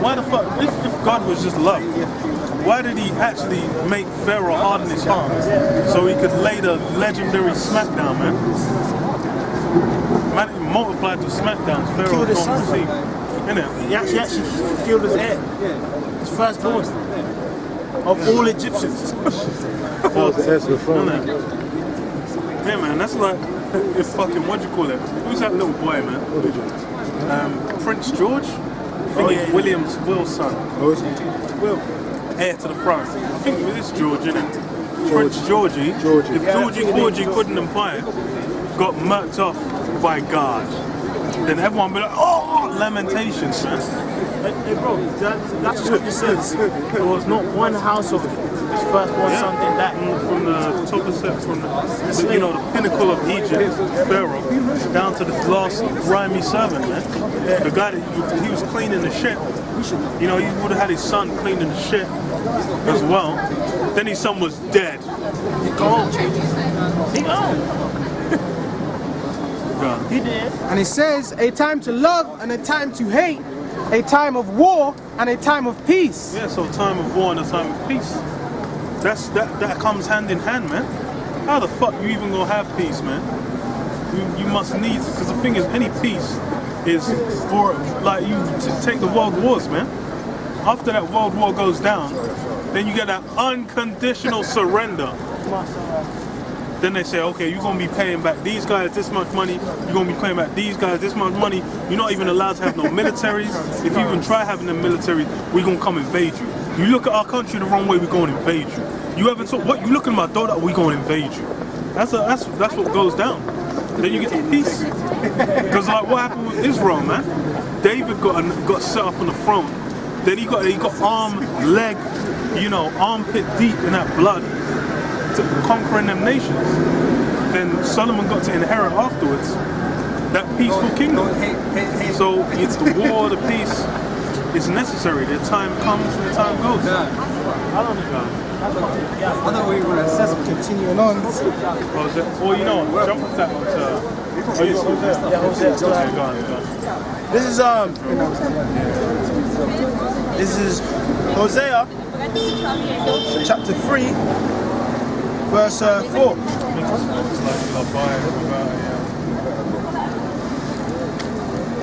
Why the fuck? If God was just love, why did he actually make Pharaoh harden his heart so he could lay the legendary smackdown, man? Man, he multiplied the smackdowns. Pharaoh don't receive. Innit? He actually killed his heir, his firstborn of all Egyptians. Yeah, man, that's like if fucking what do you call it? Who's that little boy, man? Prince George. I think he's William's Will's son. Will, heir to the throne. I think it is George, innit? Prince Georgie. If Georgie Gooden Empire got murked off by God, then everyone be like, oh, lamentations, man. Hey bro, that scripture says there was not one household his firstborn son did that. From the top of set, from the, you know, the pinnacle of Egypt, Pharaoh, down to the last grimy servant, man. The guy that he was cleaning the ship. You know, he would have had his son cleaning the ship as well. Then his son was dead. He gone. He did. And it says a time to love and a time to hate, a time of war and a time of peace. Yeah, so time of war and a time of peace. That comes hand in hand, man. How the fuck you even gonna have peace, man? You must need, because the thing is, any peace is for, like, you to take the world wars, man. After that world war goes down, then you get that unconditional surrender. Then they say, okay, you're gonna be paying back these guys this much money, you're gonna be paying back these guys this much money, you're not even allowed to have no militaries. If you even try having a military, we're gonna come invade you. You look at our country the wrong way, we're gonna invade you. You ever thought, what, you look at my daughter, we're gonna invade you. That's what goes down. Then you get the peace. Because like what happened with Israel, man? David got set up on the throne. Then he got arm, leg, you know, armpit deep in that blood to conquering them nations. Then Solomon got to inherit afterwards that peaceful kingdom. So it's the war, the peace is necessary. The time comes and the time goes. I don't know. I thought we were going to assess. Continuing on. Oh, you know what? Jump off that one to... Yeah, Hosea. Okay, go on. This is Hosea, chapter 3, verse 4.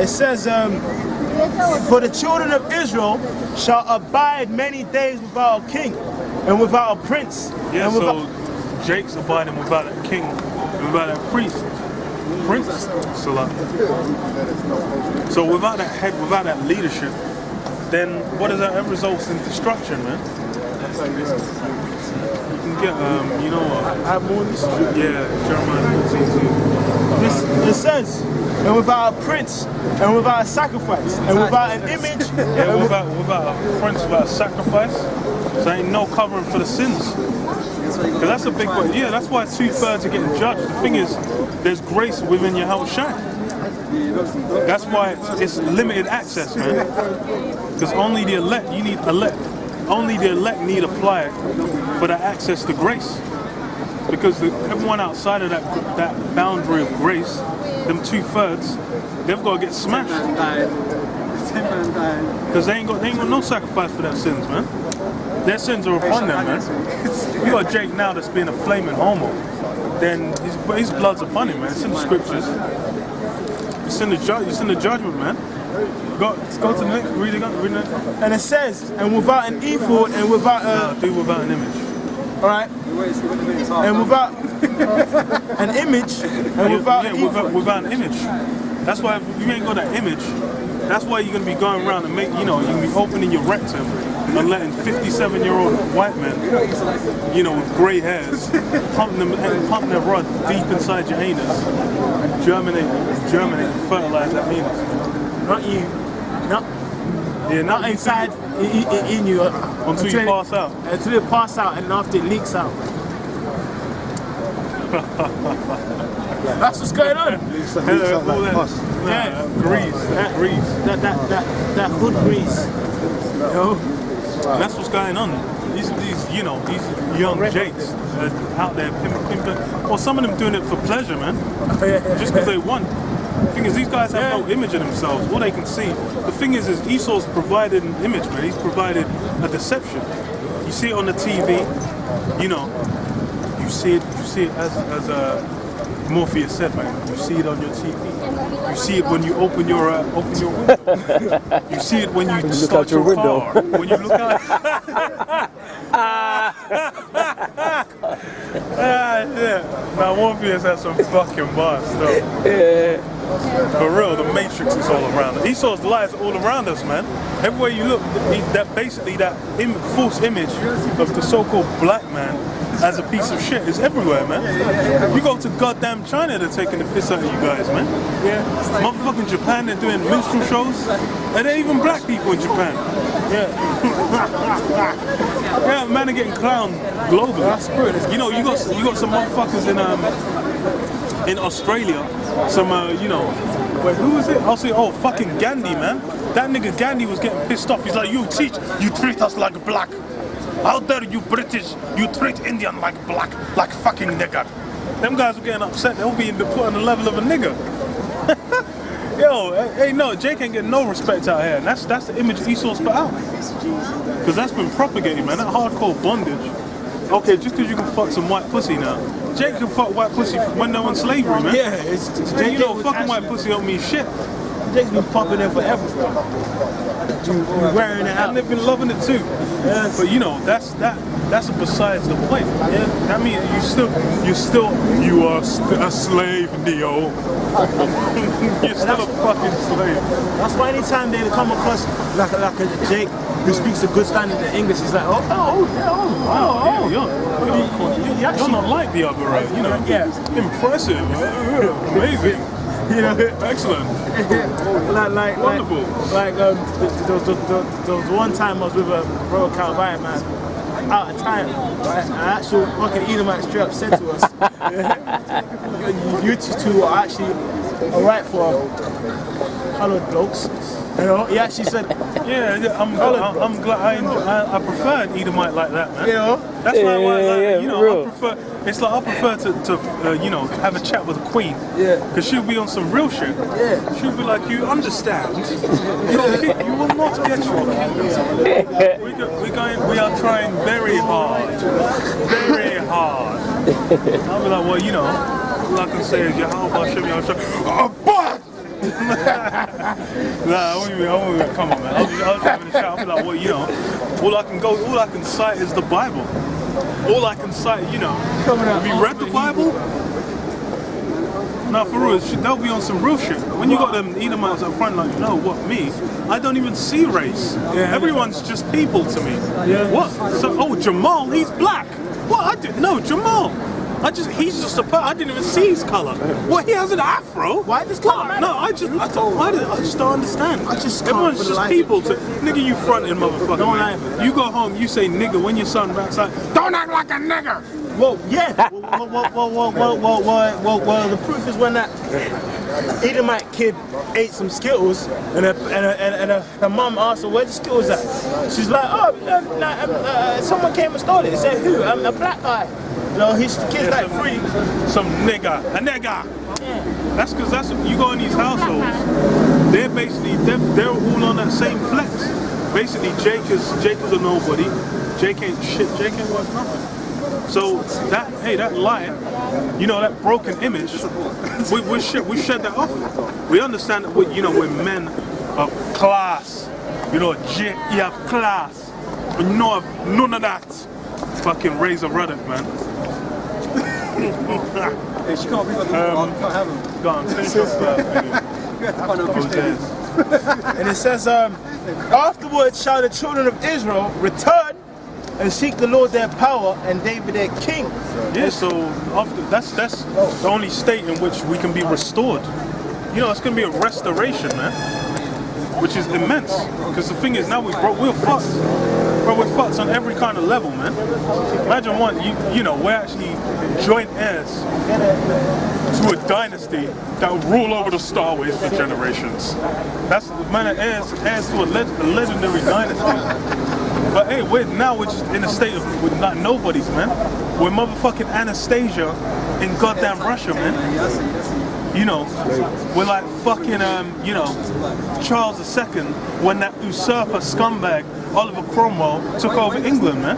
It says, for the children of Israel shall abide many days without a king and without a prince. Yeah, and so Jake's abiding without a king and without a priest. Prince. So without that head, without that leadership, then what does that results in destruction, man? You can get, you know what? Yeah, Jeremiah 14:2. It says, and without a prince, and without a sacrifice, and without an image. Yeah, without a prince, without a sacrifice, so ain't no covering for the sins. Because that's a big one. Yeah, that's why 2/3 are getting judged. The thing is, there's grace within your house shine. That's why it's limited access, man. Because only the elect, only the elect need apply for that access to grace. Because everyone outside of that boundary of grace, them 2/3, they've got to get smashed. Because they ain't got no sacrifice for their sins, man. Their sins are upon them, man. You got Jake now that's being a flaming homo, then his blood's upon him, man. It's in the scriptures. It's in the judgment, man. Go to the next, read it. And it says, and without an ephod, and without do without an image. Alright? And without an image, and without an image. That's why if you ain't got that image, that's why you're gonna be going around and you're gonna be opening your rectum and letting 57-year-old white men, with grey hairs, pump their rod deep inside your anus, germinate, fertilize that penis. Not you. Not inside in you. Until you pass out. Until you pass out and after it leaks out. That's what's going on. That hood grease. And that's what's going on. These young Jakes out there pimping. Well, some of them doing it for pleasure, man. Just because they want. The thing is, these guys have no image of themselves. All they can see. The thing is Esau's provided an image, man. He's provided a deception. You see it on the TV, you know. You see it as Morpheus said, man. You see it on your TV. You see it when you open your window. You see it when you start your window. car. When you look out. Yeah. Now Morpheus has some fucking bars, though. Yeah. For real, the Matrix is all around us. Esau's lies are all around us, man. Everywhere you look, that false image of the so-called black man as a piece of shit is everywhere, man. You go to goddamn China, they're taking the piss out of you guys, man. Yeah. Motherfucking Japan, they're doing minstrel shows. Are there even black people in Japan? Yeah. Yeah, man are getting clowned globally. You know, you got some motherfuckers in Australia. Some wait, who was it? I'll say, fucking Gandhi, man. That nigga Gandhi was getting pissed off. He's like, you treat us like black. How dare you British, you treat Indian like black, like fucking nigger. Them guys were getting upset. They'll be put on the level of a nigger. Yo, hey, no, Jake ain't getting no respect out here. And that's the image Esau's put out. Because that's been propagated, man. That hardcore bondage. Okay, just because you can fuck some white pussy now. Jake can fuck white pussy when they're on slavery, man. Yeah, it's Man, you know, fucking white pussy don't mean shit. Jake's been popping there forever, bro. You wearing it out. And they've been loving it too. Yeah. But you know, that's besides the point. Yeah. That means you are a slave, Neo. You're still a fucking slave. That's why anytime they come across like a Jake who speaks a good standard in English, he's like, You're not like the other, right? You know, impressive, amazing. You know, excellent, like wonderful. There was one time I was with a bro account by man, out of time. Right? An actual fucking Edomite straight up said to us, "You two are actually alright for coloured blokes." You know, he actually said, "Yeah, I'm glad I prefer an Edomite like that, man." You know, that's why you know, I prefer. It's like I prefer to have a chat with a queen. Yeah. Because she'll be on some real shit. Yeah. She'll be like, you understand? You will not get your kingdom. We are trying very hard. Very hard. I'll be like, well, you know, all I can say is Yahweh Hashem Yahweh. Nah, I won't come on, man. I'll just having a chat. I'll be like, well, you know, all I can cite is the Bible. All I can cite, you know. Have you read the Bible? Now, for real, they'll be on some real shit. When you got them Edomites up front, like, no, what, me? I don't even see race. Yeah. Everyone's just people to me. Yeah. What? So, Jamal, he's black. What? I didn't know, Jamal. He's just a I didn't even see his color. What? He has an afro. Why this color? No, I just don't understand. Everyone's just people to nigga. You fronting, motherfucker. Don't lie. You go home, you say nigga when your son raps like, don't act like a nigger. Well, yeah. Well, the proof is when that Edomite kid ate some Skittles, and her mum asked her, "Where's the Skittles at?" She's like, someone came and stole it. He said, "Who? A black guy." No, the kid's like free. Some nigga, a nigga. Yeah. That's because you go in these households. They're basically they're all on that same flex. Basically, Jake is a nobody. Jake ain't shit. Jake ain't worth nothing. So that lie, you know, that broken image, we shed that off. We understand that we're men of class. You know, Jake, you have class. But you know, none of that. Fucking Razor Ruddock, man. Hey, she can't be on the we can't have him. Go on, finish off And it says, afterwards shall the children of Israel return and seek the Lord their power and David their king. Yeah, so that's the only state in which we can be restored. You know, it's going to be a restoration, man, which is immense. Because the thing is, now we're fucked. Bro, we're fucked on every kind of level, man. Imagine we're actually joint heirs to a dynasty that will rule over the starways for generations. That's heirs to a legendary dynasty. But hey, we're just in a state of we're not nobodies, man. We're motherfucking Anastasia in goddamn Russia, man. You know, we're like fucking, you know, Charles II when that usurper scumbag Oliver Cromwell took over England, man.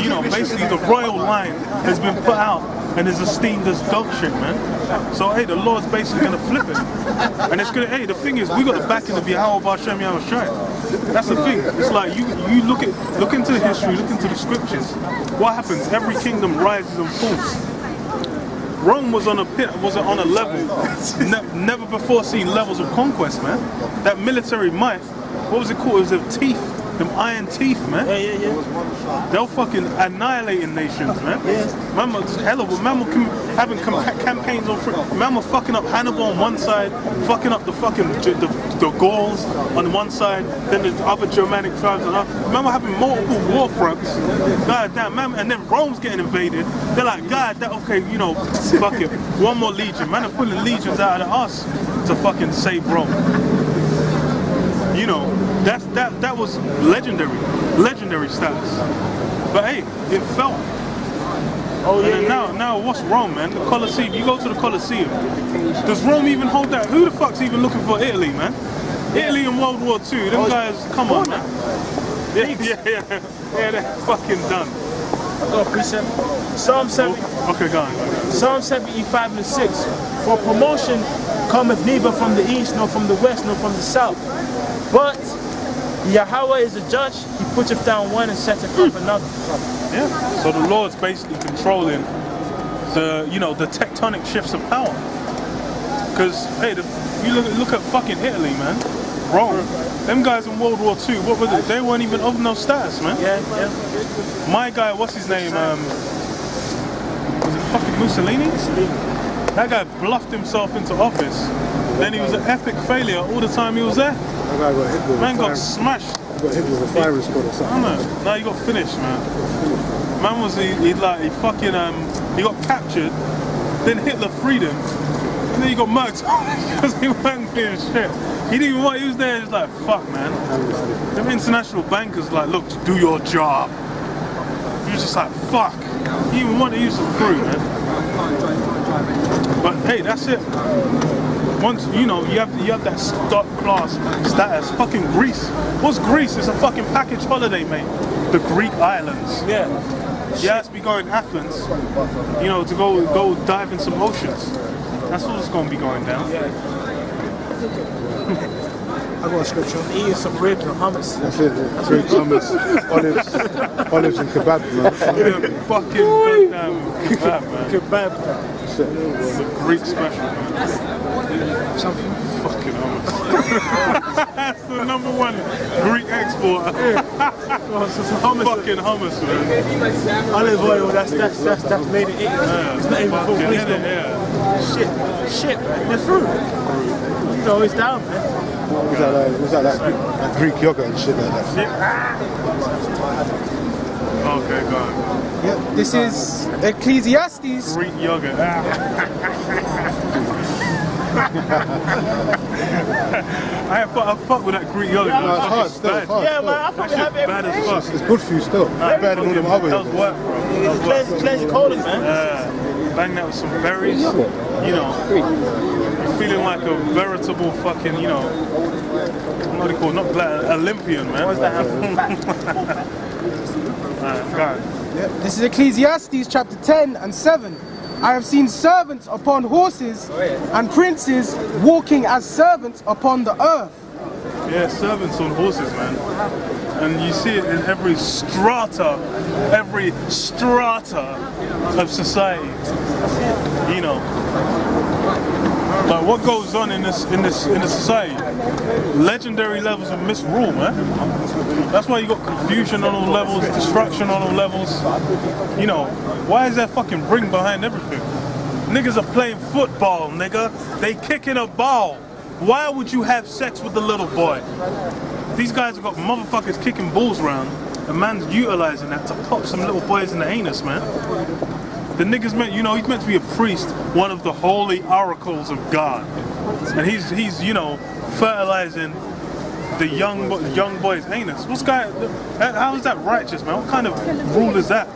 You know, basically the royal line has been put out and is esteemed as dog shit, man. So hey, the Lord's basically gonna flip it, and it's gonna. Hey, the thing is, we got the backing of Yahweh B'Shem Yahushai. That's the thing. It's like you look into the history, look into the scriptures. What happens? Every kingdom rises and falls. Rome was on a level never before seen levels of conquest, man. That military might. What was it called? It was the teeth. Them iron teeth, man. Yeah. They'll fucking annihilating nations, man. Man was hell of a man were having campaigns on man were fucking up Hannibal on one side, fucking up the fucking the Gauls on one side, then the other Germanic tribes on the other. Man were having multiple war fronts. God damn, man, and then Rome's getting invaded. They're like, God, that okay, you know, fuck it. One more legion. Man are pulling legions out of us to fucking save Rome. You know, that was legendary status. But hey, it felt. Oh yeah. And now what's Rome, man? The Colosseum. You go to the Colosseum. Does Rome even hold that? Who the fuck's even looking for Italy, man? Italy in World War II. Them guys, come on, man. Yeah, they're fucking done. I got a precept. Psalm 7. Okay, go on. Psalm 75 and 6. For promotion cometh neither from the east, nor from the west, nor from the south. But Yahweh is a judge, he putteth down one and setteth up another. Yeah. So the Lord's basically controlling the, you know, the tectonic shifts of power. Because hey, you look at fucking Italy, man. Rome. Them guys in World War II, what was it? They weren't even of no status, man. Yeah. My guy, what's his name? Was it fucking Mussolini? That guy bluffed himself into office. Then he was an epic failure all the time he was there. That guy got hit with Man got smashed. got hit with a firing squad or I something. don't know. No, he got finished, man. Man was he fucking he got captured, then Hitler freed him, and then he got murked because he wasn't doing shit. He didn't even want. He was there, just like fuck, man. Them international bankers like, look, do your job. He was just like fuck. He even wanted to use the through, man. But hey, that's it. Once you know you have that stock class status. Fucking Greece. What's Greece? It's a fucking package holiday, mate. The Greek islands. Yeah. You have to be going to Athens, you know, to go dive in some oceans. That's what's going to be going down. I got a scripture. Eating some ribs and hummus. That's it. Greek hummus, olives and kebab, man. Fucking goddamn kebab, man. Kebab. It's a Greek special, man. Something. Fucking hummus. That's the #1 Greek exporter. Fucking hummus, man. Olive oil, that's made in Italy. Yeah, It's not even full fucking wisdom. yeah. Shit, man. They're fruit. You know, it's down, man. Was that like Greek yogurt and shit like that? Okay, go on. This is Ecclesiastes. Greek yogurt. I fuck with that Greek yogurt. No, it's hard still. Bad. It's hard Yeah, still. man, I probably have Bad every as day. fuck. It's good for you still. Better than all them other That was yogurts. work, bro. That was work. Cleanse the colon, man. Bang that with some berries. You know, you're feeling like a veritable fucking, you know, what do you call it? Not black, Olympian, man. What's that God. This is Ecclesiastes chapter 10 and 7. I have seen servants upon horses and princes walking as servants upon the earth. Yeah, servants on horses, man. And you see it in every strata of society. You know, like what goes on in this society? Legendary levels of misrule, man. That's why you got confusion on all levels, destruction on all levels. You know, why is there fucking ring behind everything? Niggas are playing football, nigga. They kicking a ball. Why would you have sex with the little boy? These guys have got motherfuckers kicking balls around. A man's utilizing that to pop some little boys in the anus, man. The nigga's meant, you know, he's meant to be a priest, one of the holy oracles of God. And he's you know, fertilizing the young boy's anus. How is that righteous, man? What kind of rule is that?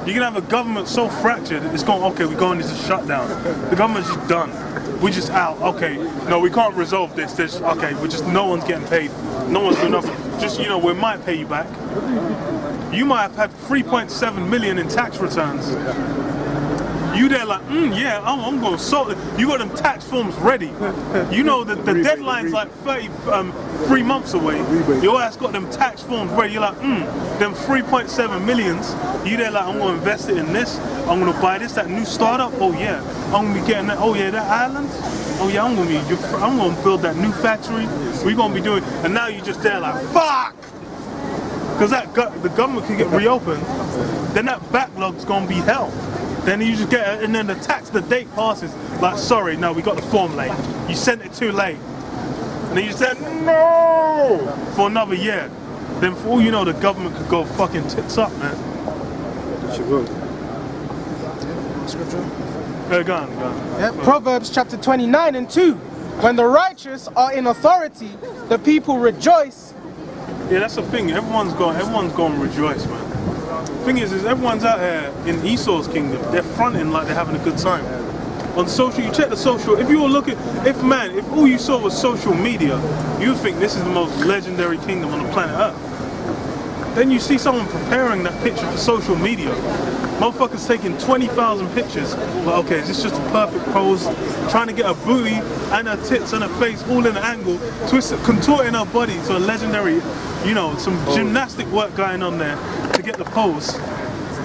You can have a government so fractured, it's going, okay, we're going into shutdown. The government's just done. We're just out. Okay, no, we can't resolve this. Okay, no one's getting paid. No one's doing nothing. Just, we might pay you back. You might have had 3.7 million in tax returns. You there like, yeah, I'm going to sort it. You got them tax forms ready. You know that the deadline's like 3 months away. Your ass got them tax forms ready. You're like, them 3.7 millions. You there like, I'm going to invest it in this. I'm going to buy this, that new startup. Oh yeah, I'm going to be getting that. Oh yeah, that island. Oh yeah, I'm going to build that new factory. We're going to be doing. And now you're just there like, fuck. Because the government can get reopened. Then that backlog's going to be hell. Then you just get, and then the date passes. Like, sorry, no, we got the form late. You sent it too late. And then you said, no! For another year. Then for all you know, the government could go fucking tits up, man. She would. Scripture. Go on. Yeah, Proverbs chapter 29 and 2. When the righteous are in authority, the people rejoice. Yeah, that's the thing. Everyone's going to rejoice, man. Thing is everyone's out here in Esau's kingdom. They're fronting like they're having a good time. On social, you check the social. If you were looking, if all you saw was social media, you would think this is the most legendary kingdom on the planet Earth. Then you see someone preparing that picture for social media. Motherfuckers taking 20,000 pictures. But okay, is this just a perfect pose? Trying to get her booty and her tits and her face all in an angle, contorting her body to a legendary, some gymnastic work going on there to get the pose.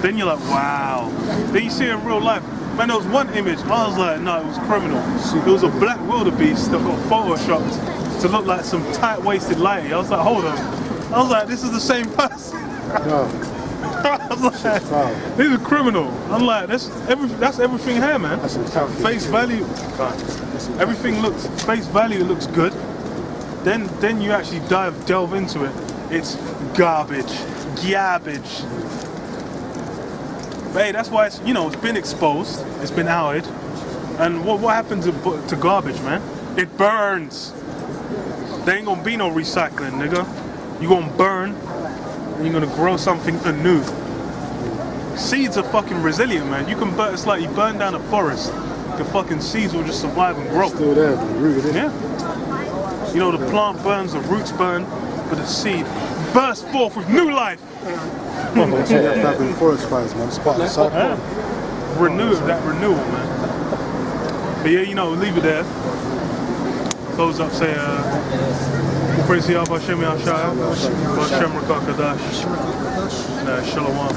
Then you're like, wow. Then you see it in real life. Man, there was one image, I was like, no, it was criminal. It was a black wildebeest that got photoshopped to look like some tight-waisted lady. I was like, hold on. I was like, this is the same person. No. I was like, this is criminal. I'm like, that's everything here, man. That's a tough Face value, everything looks, face value looks good. Then you actually delve into it. It's garbage. But hey, that's why it's been exposed. It's been outed. And what happened to garbage, man? It burns. There ain't gonna be no recycling, nigga. You gonna burn, and you're gonna grow something anew. Seeds are fucking resilient, man. It's like you burn down a forest, the fucking seeds will just survive and grow. Still there, but rooted in. Yeah. The plant burns, the roots burn, but the seed bursts forth with new life. That's what happened forest fires, man. It's part of the cycle. Yeah. Renewal, man. But yeah, leave it there. Close up, say, praise the Yahweh Hashem Yahshua, Hashem Rakah Kadash, Shalom.